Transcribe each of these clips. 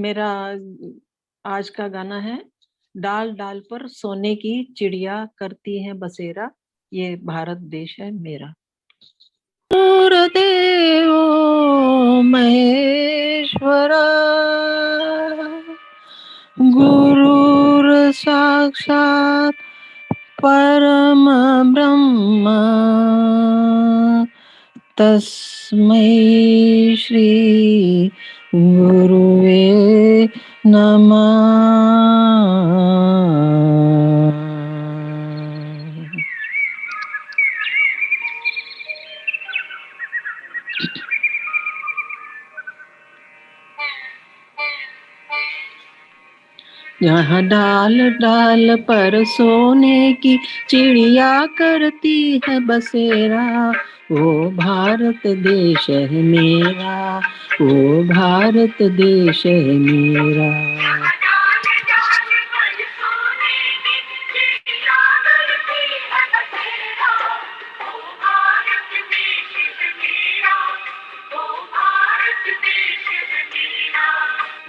मेरा आज का गाना है, डाल डाल पर सोने की चिड़िया करती है बसेरा, ये भारत देश है मेरा। गुरुदेव महेश्वर गुरुर साक्षात परम ब्रह्म तस्मै श्री गुरुवे नमः। यहाँ डाल डाल पर सोने की चिड़िया करती है बसेरा, वो भारत देश है मेरा, वो भारत देश है मेरा।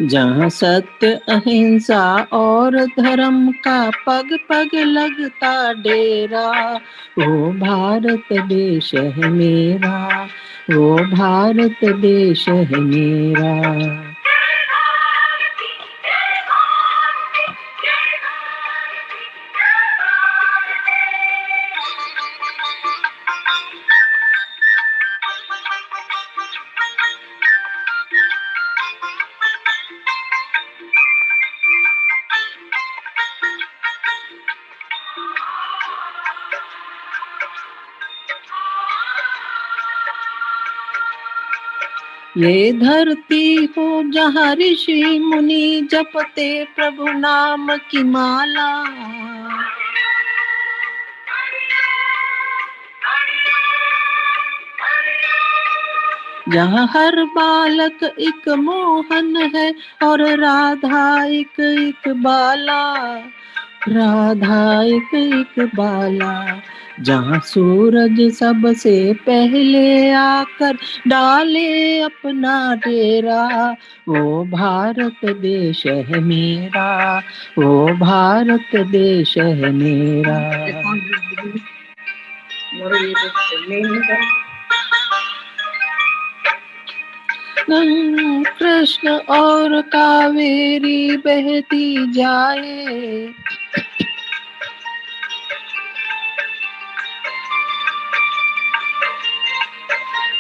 जहाँ सत्य अहिंसा और धर्म का पग पग लगता डेरा, वो भारत देश है मेरा, वो भारत देश है मेरा। ये धरती हो जहाँ ऋषि मुनि जपते प्रभु नाम की माला, जहाँ हर बालक एक मोहन है और राधा एक एक बाला, राधा एक एक बाला। जहाँ सूरज सबसे पहले आकर डाले अपना डेरा, वो भारत देश है मेरा, वो भारत देश है मेरा। कृष्ण और कावेरी बहती जाए,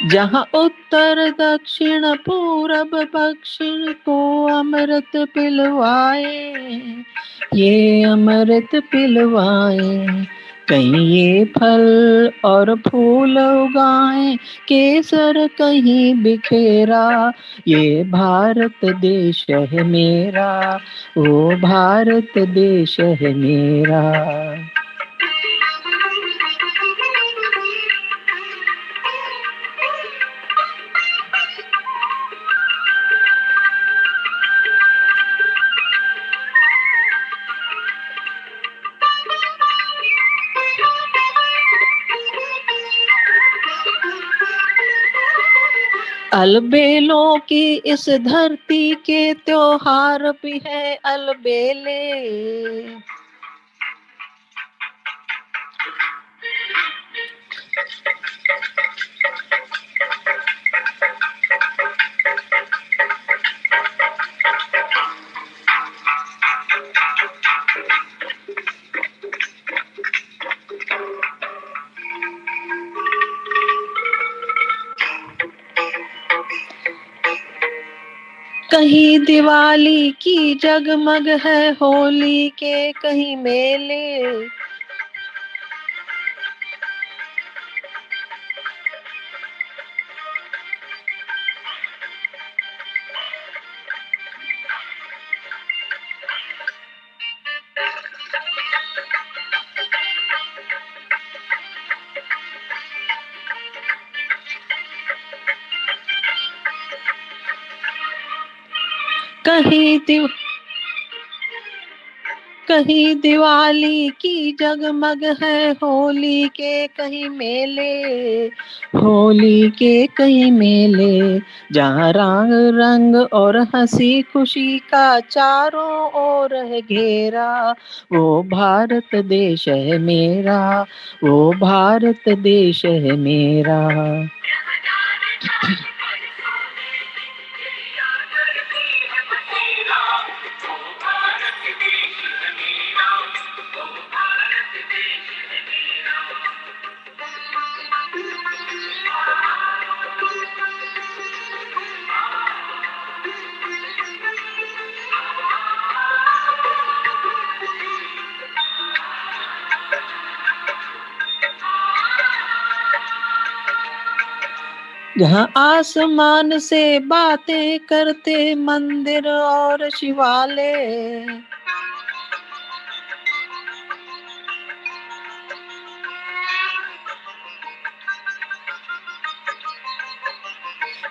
जहाँ उत्तर दक्षिण पूरब पश्चिम को अमृत पिलवाए, ये अमृत पिलवाए। कहीं ये फल और फूल उगाए, केसर कहीं बिखेरा, ये भारत देश है मेरा, वो भारत देश है मेरा। अलबेलों की इस धरती के त्योहार भी है अलबेले, कहीं दिवाली की जगमग है होली के कहीं मेले, कहीं कहीं दिवाली की जगमग है होली के कहीं मेले, होली के कहीं मेले, जहाँ रंग रंग और हंसी खुशी का चारों ओर है घेरा, वो भारत देश है मेरा, वो भारत देश है मेरा। जहाँ आसमान से बातें करते मंदिर और शिवालय,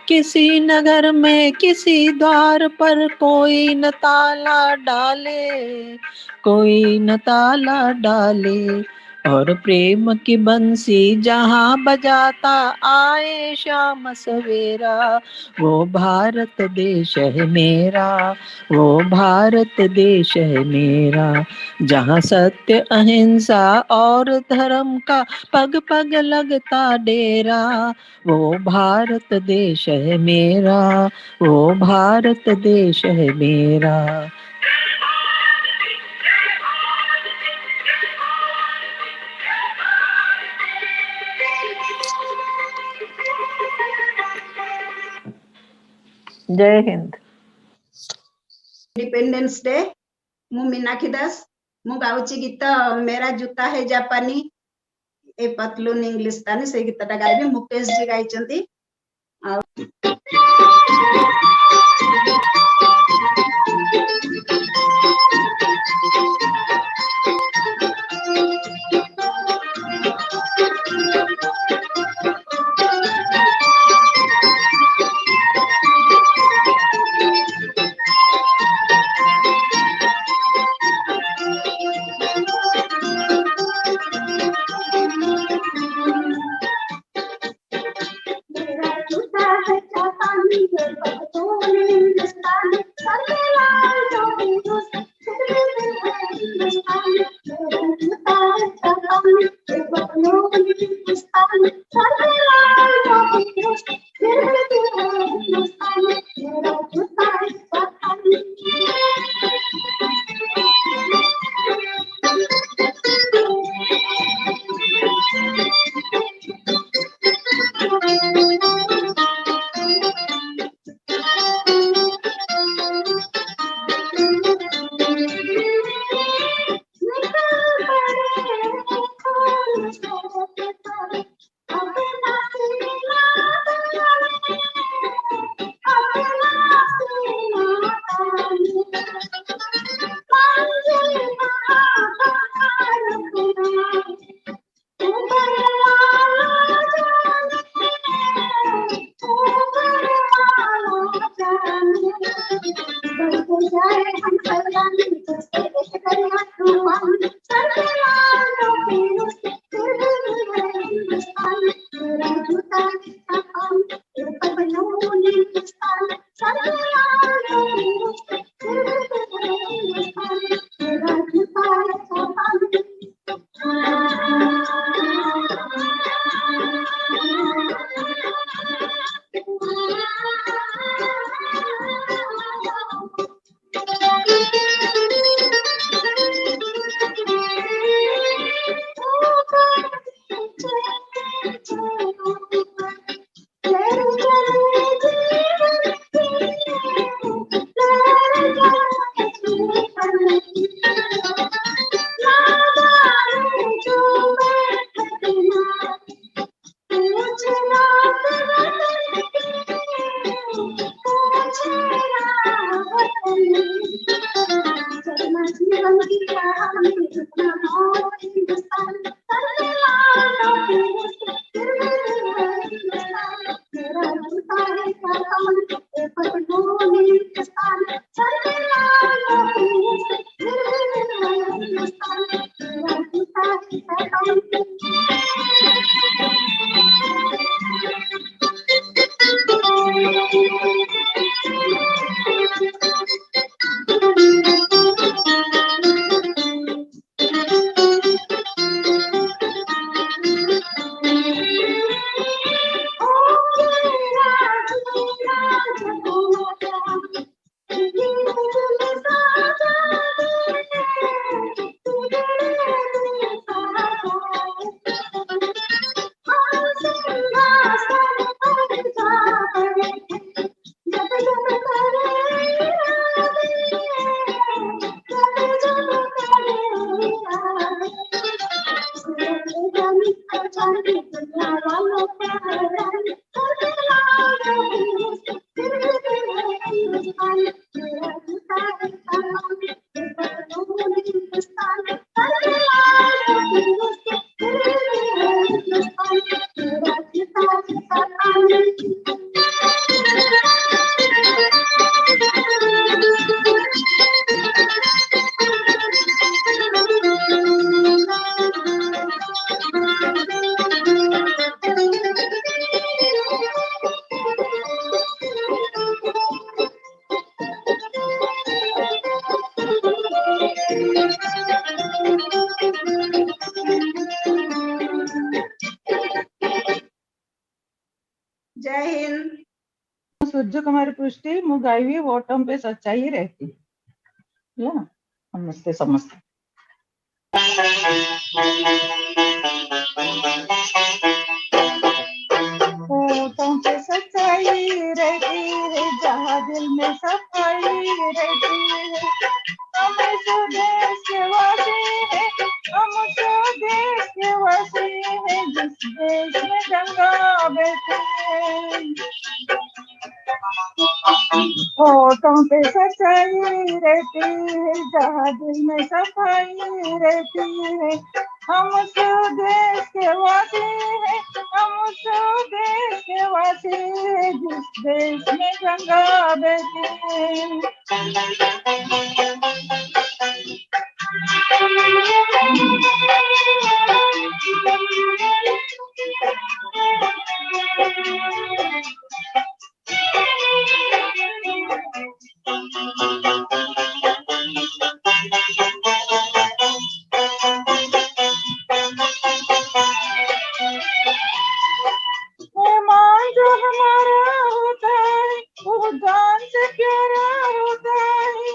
किसी नगर में किसी द्वार पर कोई न ताला डाले, कोई न ताला डाले, और प्रेम की बंसी जहाँ बजाता आए शाम सवेरा, वो भारत देश है मेरा, वो भारत देश है मेरा, जहाँ सत्य अहिंसा और धर्म का पग पग लगता डेरा, वो भारत देश है मेरा, वो भारत देश है मेरा। जय हिंद। इंडिपेंडेंस डे मु मीनाक्षी दास मु गाउची गीत मेरा जूता है जापानी ए पतलून इंग्लिश तानी से गीतटा गाइबे मुकेश जी गाइचंती। जय हिंद। सूर्य कुमारी पृष्टि मु गाइबी ओटम पे सच्चाई रहती नमस्ते समस्ते। ओटम पे सच्चाई रहती है, जहाँ दिल में सफाई रहती है। हम स्वदेश के वासी है, हम स्वदेश के वासी है, जिस देश में गंगा बहती है। होठों पे सच्चाई रहती है, जहाँ दिल में सफाई रहती है। हम स्वदेश के वासी है, हम स्वदेश के वासी है, जिस देश में गंगा बहती है। मेहमान जो हमारा होता है, वो जान से प्यारा होता है।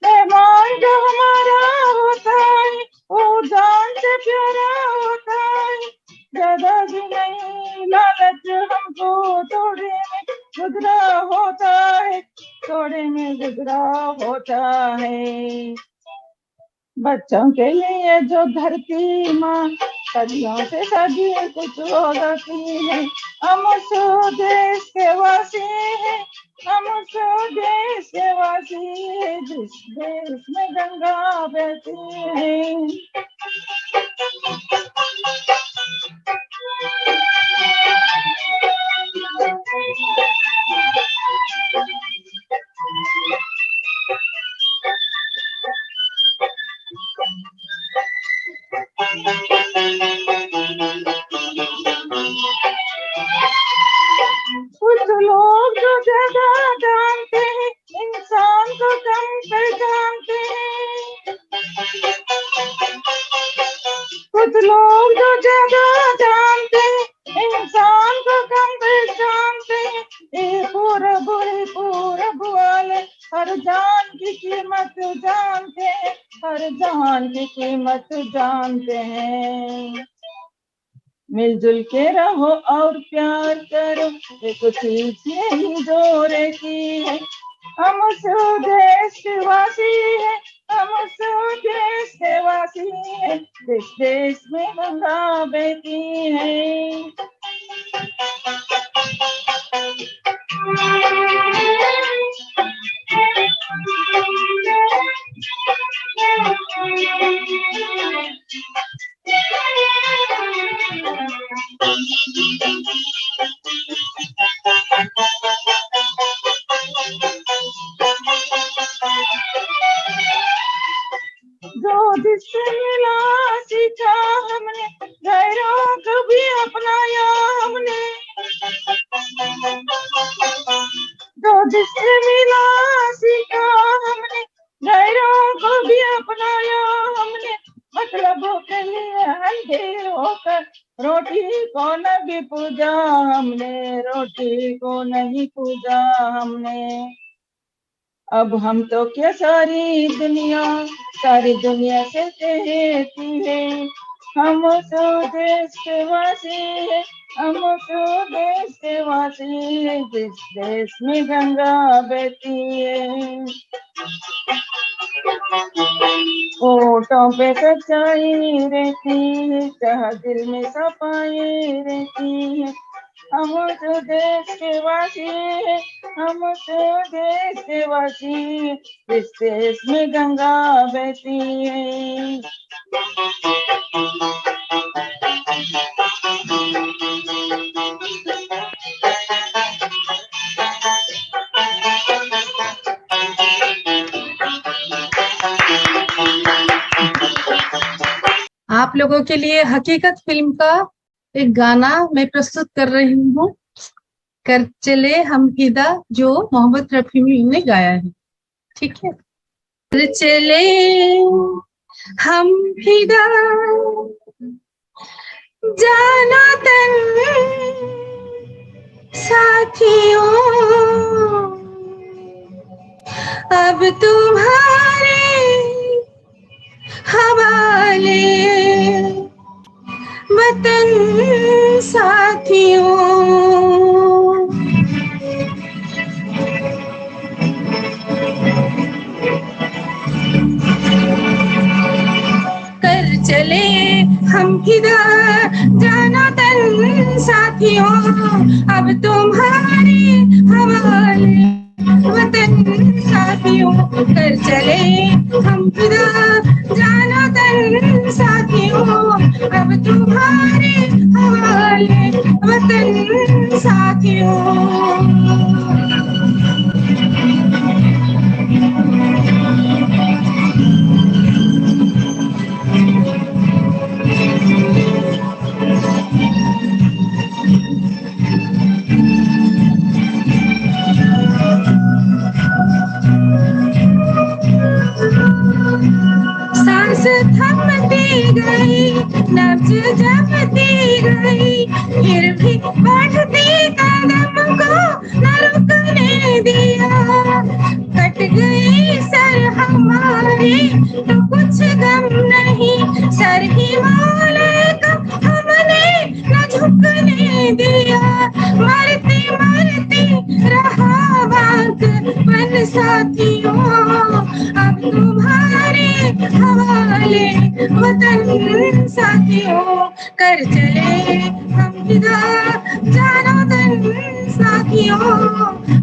मेहमान जो हमारा होता है, वो जान से प्यारा होता है। ज्यादा भी नहीं लालच हमको थोड़े में गुजरा होता है, थोड़े में गुजरा होता है। बच्चों के लिए जो धरती माँ सदियों से सदी कुछ हो जाती है। हम स्वदेश के वासी है, हम स्वदेश के वासी है, जिस देश में गंगा बहती है। कुछ लोग जो ज्यादा जानते हैं, इंसान को कम पहचानते हैं। कुछ लोग जो ज्यादा जानते हैं, इंसान को कम पहचानते हैं। ये पूरब वाले हर जान की कीमत जानते हैं, हर जान की कीमत जानते हैं। मिलजुल के रहो और प्यार करो, एक चीज यही जो रहती है। हम स्वदेश के वासी है, हम स्वदेश के वासी है, जिस देश में गंगा बहती है। जो जिससे मिला सीखा हमने, गैरों को भी अपनाया हमने। जो जिससे मिला सीखा हमने, गैरों को भी अपनाया हमने। मतलबों के लिए अंधे होकर रोटी को नहीं पूजा हमने, रोटी को नहीं पूजा हमने। अब हम तो क्या सारी दुनिया से कहती है, हम तो देश के वासी है, हम तो देश के वासी है, जिस देश में गंगा बहती है। होठों पे सच्चाई रहती है, चाह दिल में सफाई रहती है। हम तो देश के वासी है, हम तो देश के वासी, इस देश में गंगा बहती है। आप लोगों के लिए हकीकत फिल्म का एक गाना मैं प्रस्तुत कर रही हूँ, कर चले हम फिदा, जो मोहम्मद रफी ने गाया है। ठीक है। कर चले हम फिदा, जाना तन साथियों, अब तुम्हारे हवाले वतन साथियों। कर चले हम फिदा, जाना तन साथियों, अब तुम्हारे हवाले वतन साथियों। कर चले हम फिदा, जाना तन साथियों, अब तुम्हारे हवाले वतन साथियों। सांस थमती गई, नब्ज जमती गई, फिर भी बढ़ती कदम को न रुकने दिया। कट गई सर हमारी तो कुछ गम नहीं, सर ही मौले का हमने न झुकने दिया। मरते मरते रहा वाक़ साथियों, अब तुम्हारे हवाले वतन साथियों। कर चले हम फिदा, जाना तन साथियों,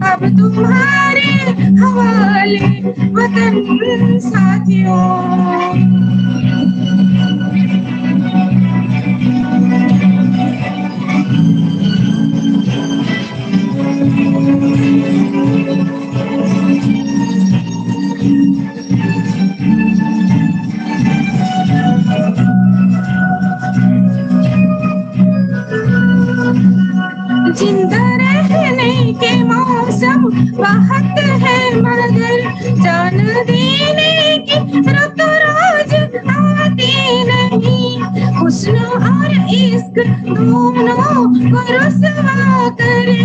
अब तुम्हारे हवाले वतन साथियों। जिंदा रहने के मौसम बहुत है, मगर जान देने की रुत रोज आती नहीं। हुस्न और इश्क दोनों को रुसवा करे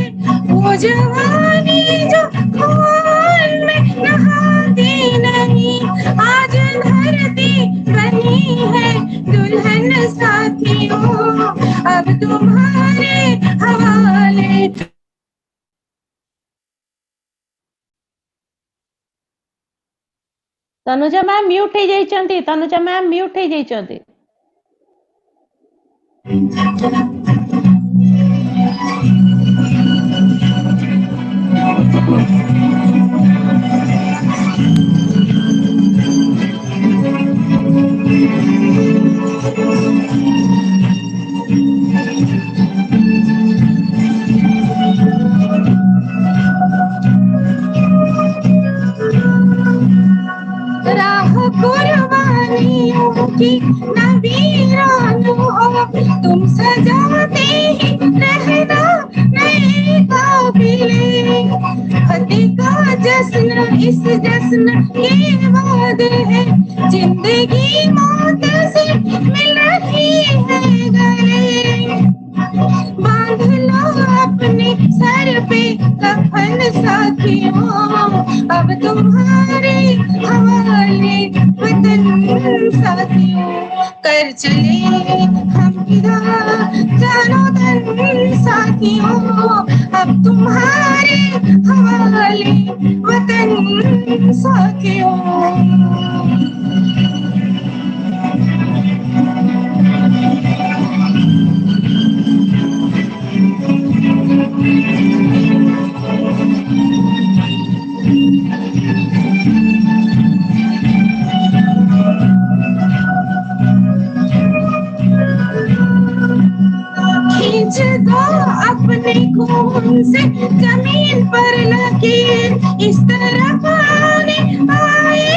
वो जवानी जो खून में नहाती नहीं। आज धरती बनी है दुल्हन साथियों, अब तुम्हारे हवाले। तनुजा मैम म्यूट हो जाइछंती, तनुजा मैम म्यूट हो जाइछंती। राह कुर्बानियों की इस जश्न के बाद है जिंदगी मौत से मिल रही है गले। बांध लो अपने सर पे कफन साथियों, अब तुम्हारे हवाले वतन साथियों। कर चले हम इधर जानो तन साथियों, अब तुम्हारे हवाले वतन साथियों। खींच दो अपने खून से जमीन पर लकीर, इस तरफ आने आए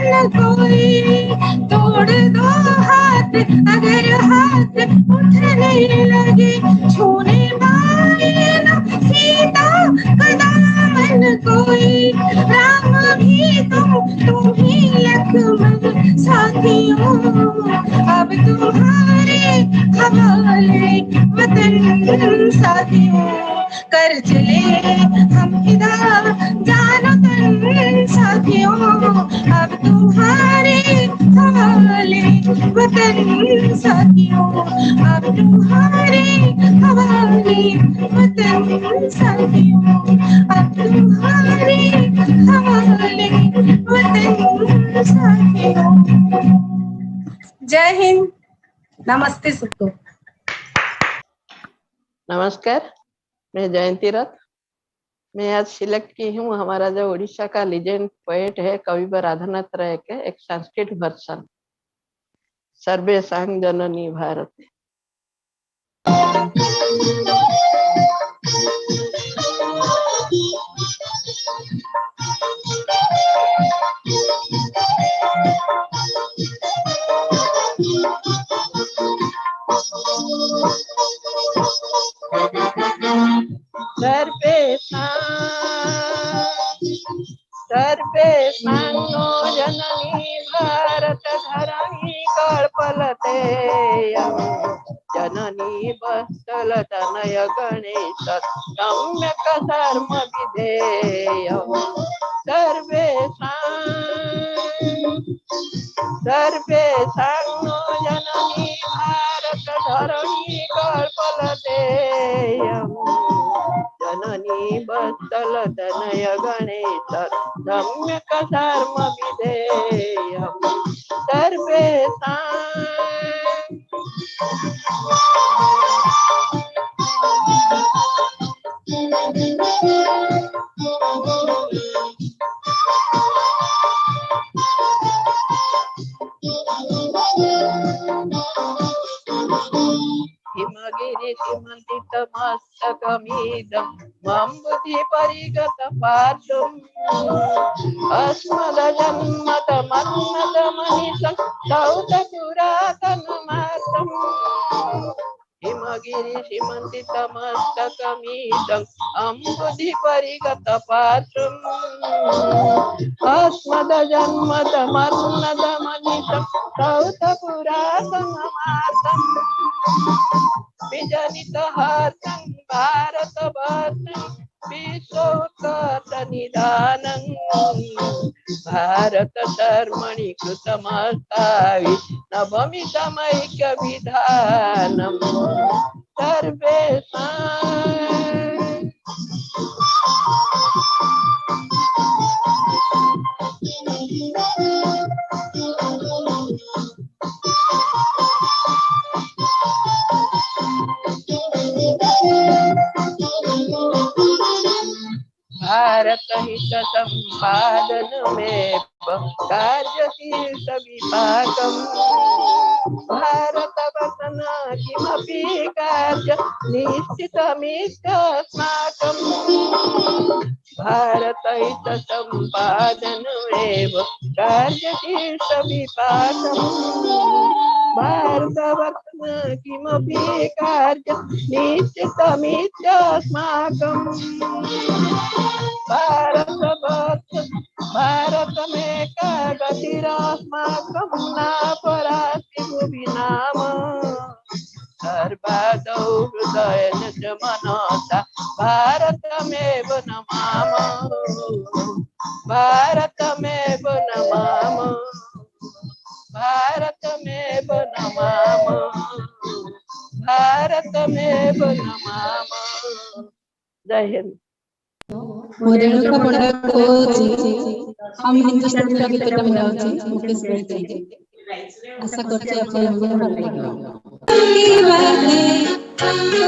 न कोई। तोड़ दो हाथ अगर हाथ उठने लगे, छूने पाए न सीता का दामन कोई। राम भी तुम ही लक्ष्मण साथियों, अब तुम्हारे हवाले वतन साथियों। कर चले हम इधर जानो तन साथियों, अब तुम्हारे हवाले वतन साथियों, अब तुम्हारे हवाले वतन साथियों, अब तुम्हारे हवाले वतन साथियों। जय हिंद, नमस्ते सबको। नमस्कार, मैं जयंती रथ। मैं आज सिलेक्ट की हूँ हमारा जो उड़ीसा का लीजेंड पोएट है कविवर राधानाथ राय के एक संस्कृत वर्षन, सर्वेषां जननी भारती। सर्वेषां नो जननी भारत धरणी कल्पलतेयं, जननी वत्सल तनय गणेश सम्यक् धर्म विधेयम्। सर्वेषां नो जननी भारत धरणी कल्पलतेयं, जननी वत्सल तनय गणेश सम्यक् धर्म विधेयम्। सर्वेषां हिमगिरि हिमन्तितमस्तकमिदं मम बुद्धि परिगत पार्श्वम्, अस्मदजन्मतमन्नतमनिशं सौत पुरातनमार्तम्। हिमगिरि हिमन्तितमस्तकमिदं मम बुद्धि परिगत पार्श्वम्, अस्मदजन्मतमन्नतमनिशं सौत पुरातनमार्तम्। विजनित हर्षं भारतवर्षं विश्वोत्कर्षनिधानं, भारत धर्मणि कृतमस्तावि नवमितमैक्यविधानम्। सर्वेषां भारत हित संपादन में कार्यशीर्ष विपाकम्, भारत वचन किमपि कार्य निश्चितमित्यस्माकम्। भारत हित संपादन में कार्यशीर्ष विपाकम्, भारतवर्तन किमपि कार्यं निश्चितमित्यस्माकम् भारतमेक गतिरस्माकं न परास्ति भुवि नाम सर्वदौ हृदयेन च मनसा भारतमेव नमामः भारतमेव नमामः भारतमेव नमामः भारतमेव नमामः। जय हिंद। रेणुका पंडा को हम हिंदुस्तानी गीतटा मिलाउछि मुकेश भाई जी आशा करछि आपन हमर भल लागियो। की बातें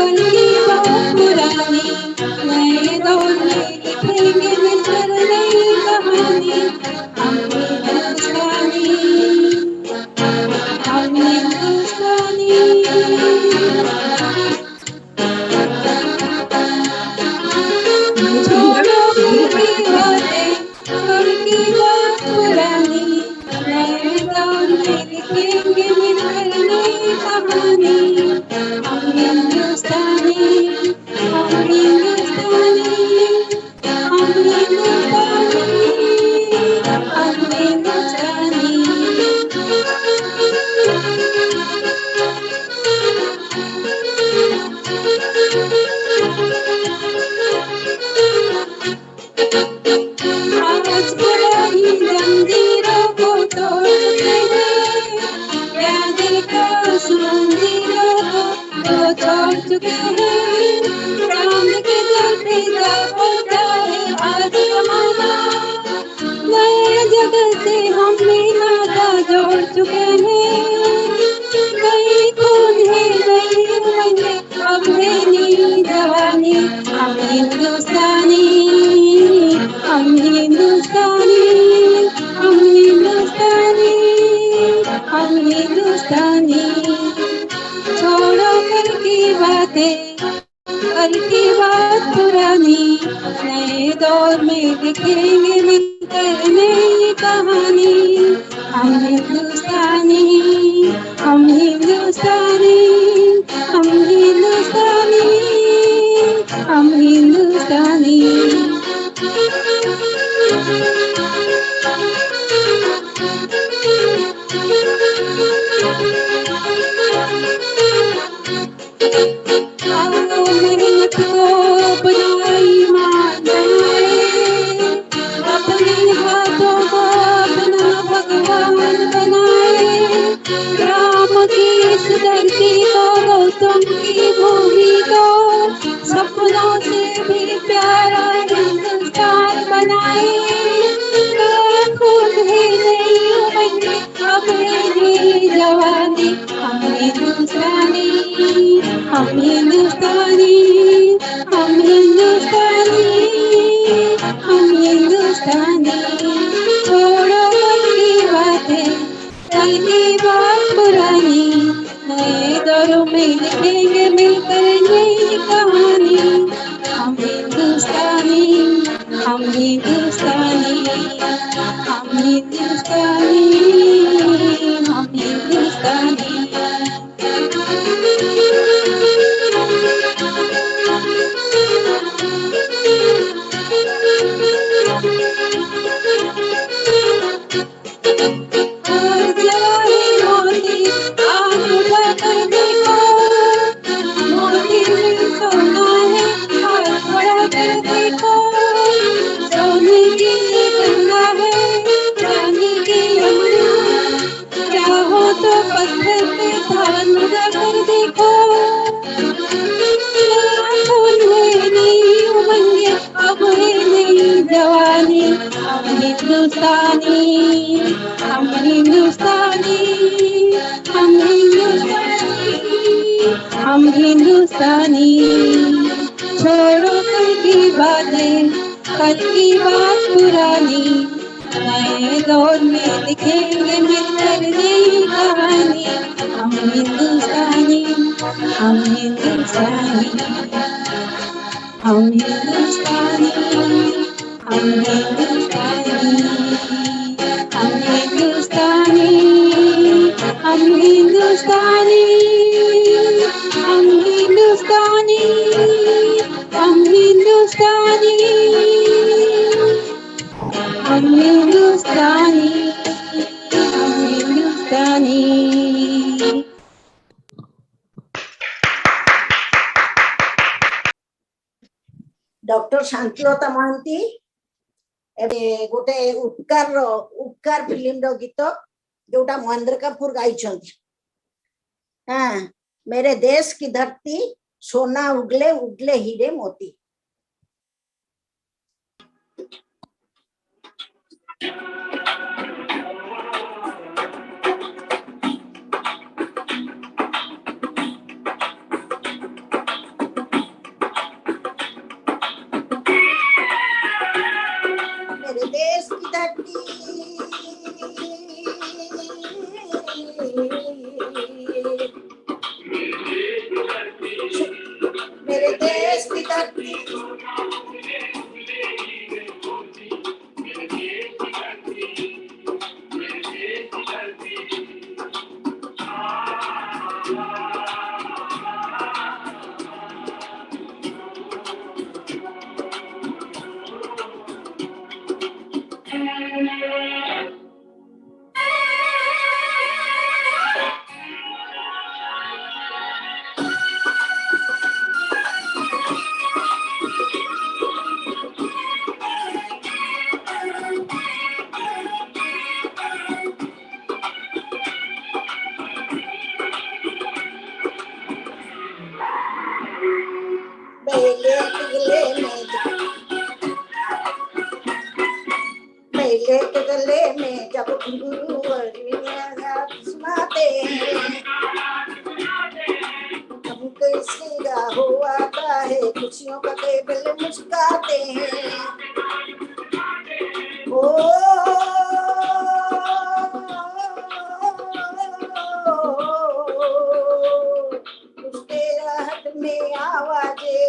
उनकी बहुत पुरानी नए दौर में लिखेंगे मिलकर नई कहानी। हम हिंदुस्तानी हम हिंदुस्तानी उनकी बात पुरानी नए दौर में लिखेंगे मिलकर नई कहानी। हम हिंदुस्तानी हम हिंदुस्तानी हम हिंदुस्तानी हम हिंदुस्तानी। आज पुरानी जंजीरों को तोड़ते हैं प्यादे को मंदिरों को छोड़ चुके हैं। चांद के जलते जाता है आज जमाना नए जगत से हमने नाता जोड़ चुके हैं। नई खून है नई उमंग अब है नई जवानी। हम हिंदुस्तानी हम हिंदुस्तानी हम हिंदुस्तानी हम हिंदुस्तानी। छोड़ो कल की बातें कल की बात पुरानी नए दौर में लिखेंगे मिलकर नई कहानी। हम हिंदुस्तानी हम हिंदुस्तानी हम हिंदुस्तानी हम हिंदुस्तानी। मेहनत को अपना ईमान बनाए अपने हाथों को अपना भगवान बनाए। राम की इस धरती को गौतम की भूमि को सपनों से भी प्यारा हिंदुस्तान बनाए। खून है नई उमंग अब है नई जवानी। हम हिंदुस्तानी हम हिंदुस्तानी हम हिंदुस्तानी हम हिंदुस्तानी। छोड़ो कल की बातें कल की बात पुरानी नए दौरों में लिखेंगे मिलकर नई कहानी। हम हिंदुस्तानी हम हिंदुस्तानी हम हिंदुस्तानी हम हिंदुस्तानी। हिंदुस्तानी हम हिंदुस्तानी हम हिंदुस्तानी हम हिंदुस्तानी। छोड़ो कल की बातें कल की बात पुरानी नए दौर में लिखेंगे मिलकर नई कहानी। हम हिंदुस्तानी हम हिंदुस्तानी हम हिंदुस्तानी हम हिंदुस्तानी हम हिंदुस्तानी हम हम हिंदुस्तानी, हम हिंदुस्तानी, हम हिंदुस्तानी, हम हिंदुस्तानी, हम हिंदुस्तानी। डॉक्टर शांतिलता महांती ଏବେ ଗୋଟେ ଉପକାର ଫିଲ୍ମର ଗୀତ ଯୋଉଟା ମହେନ୍ଦ୍ର କପୁର ଗାଇଛନ୍ତି। हाँ, मेरे देश की धरती सोना उगले उगले हीरे मोती। मेरे देश की धरती मेरे देश की धरती गले में जब घुंघरू सुनाते हैं हम कैसे हो आता है खुशियों का टेबल मुस्काते हैं ओ उसके राहत में आवाजें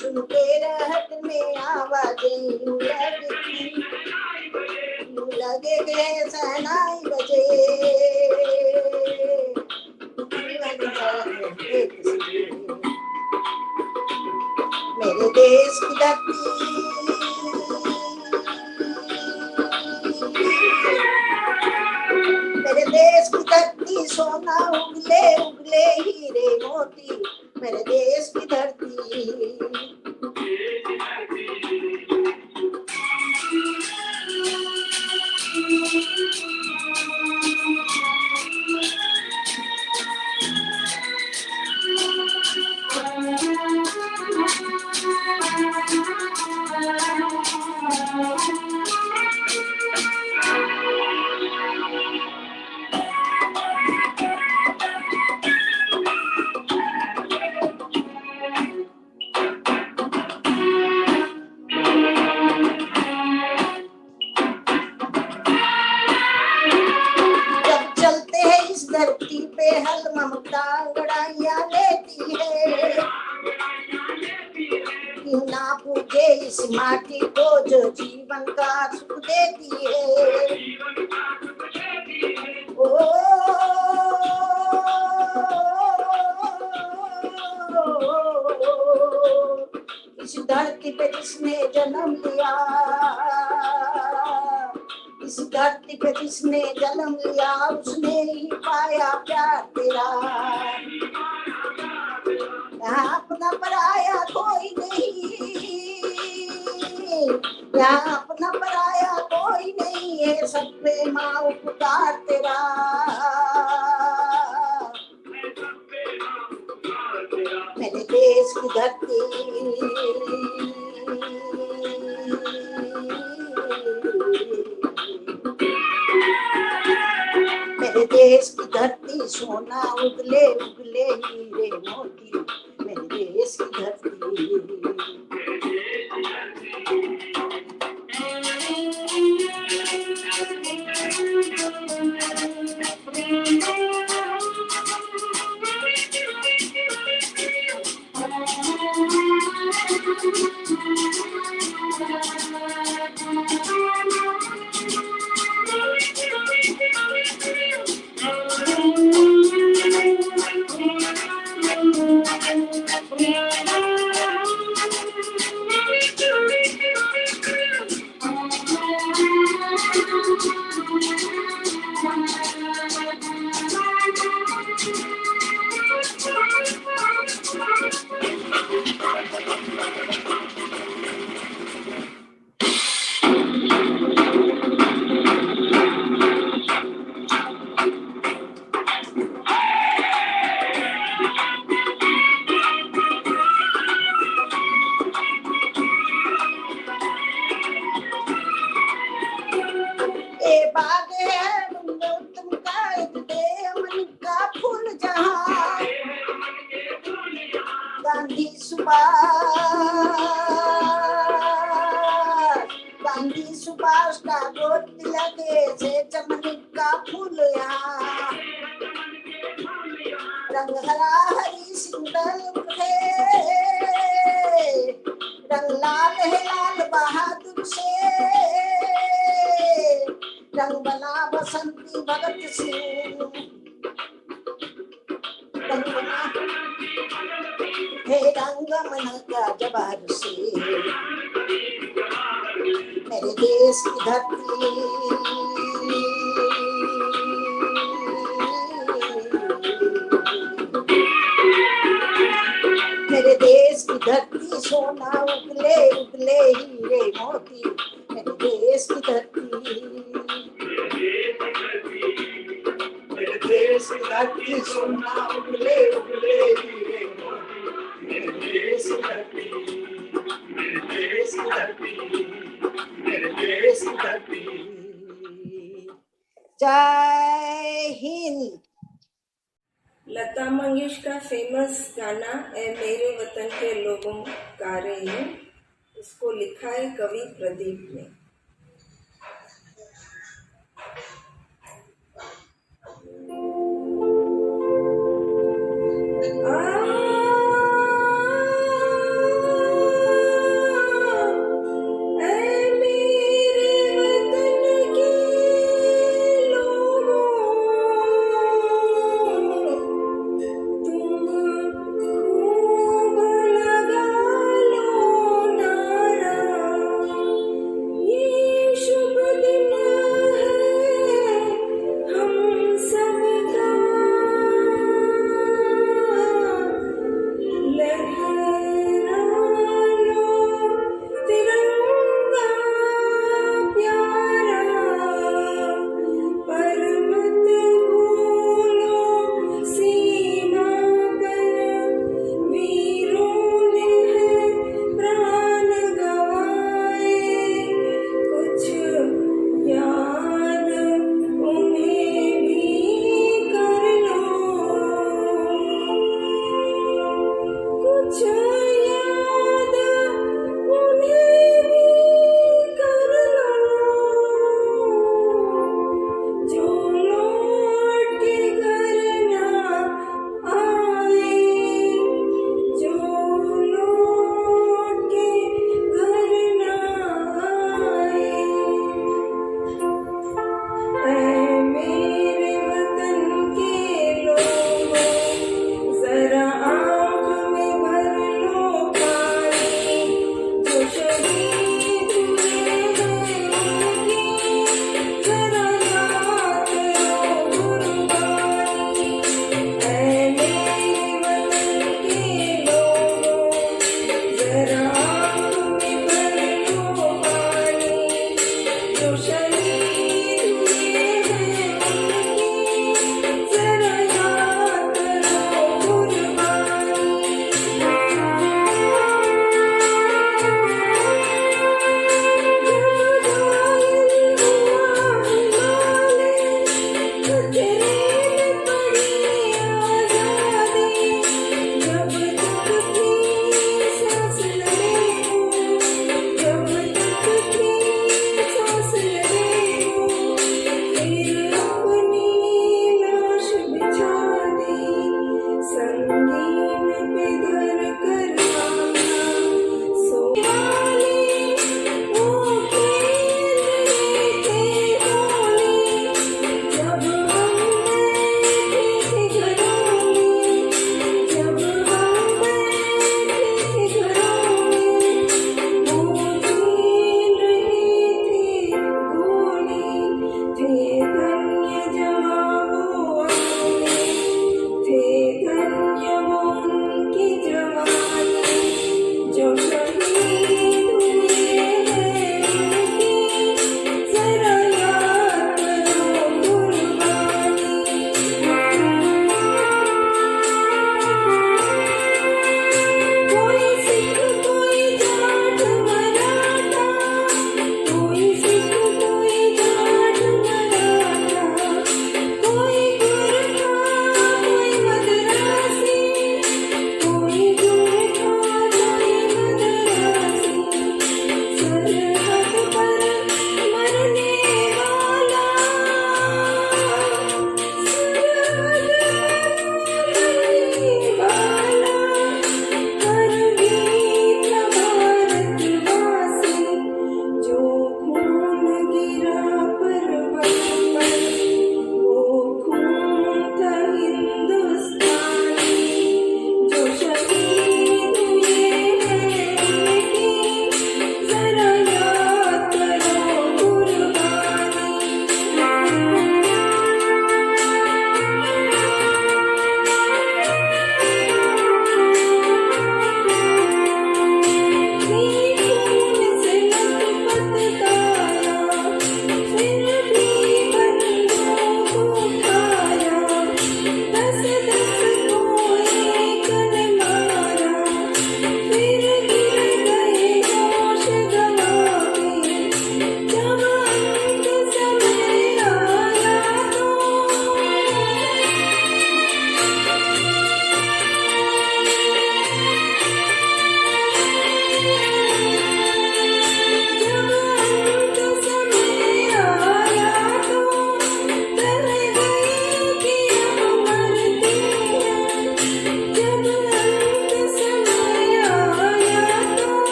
सुन के राहत में आवाजें लगे गए सहनाई बजे मेरे देश की धरती मेरे देश की धरती सोना उगले उगले हीरे मोती मेरे देश की धरती धरती पे हल ममता अंगड़ाइयां लेती है क्यों ना पूजे इस माटी को जो जीवन का सुख देती है ओ इस धरती पे जिसने जन्म लिया इस धरती पे जिसने जन्म लिया उसने ही पाया प्यार तेरा यहाँ अपना पराया कोई नहीं यहाँ अपना पराया कोई नहीं है सब पे माँ उपकार तेरा मेरे देश की धरती मेरे देश की धरती सोना उगले उगले हीरे मोती मेरे देश की धरती गांधी सुभाष टागोर तिलक से चमन का फूल यहाँ रंग हरा हरी सिंदूर है रंग लाल है लाल बहादुर से रंग बना बसंती भगत सिंह रंग बना हे रंग मन का जवार से मेरे देश की धरती मेरे देश की धरती सोना उगले उगले हीरे मोती मेरे देश की धरती मेरे देश की धरती सोना उगले उगले हीरे मोती मेरे देश की धरती मेरे देश की धरती मेरे देश की धरती। जय हिंद। लता मंगेशकर का फेमस गाना ए मेरे वतन के लोगों गा रही हूँ। उसको लिखा है कवि प्रदीप ने।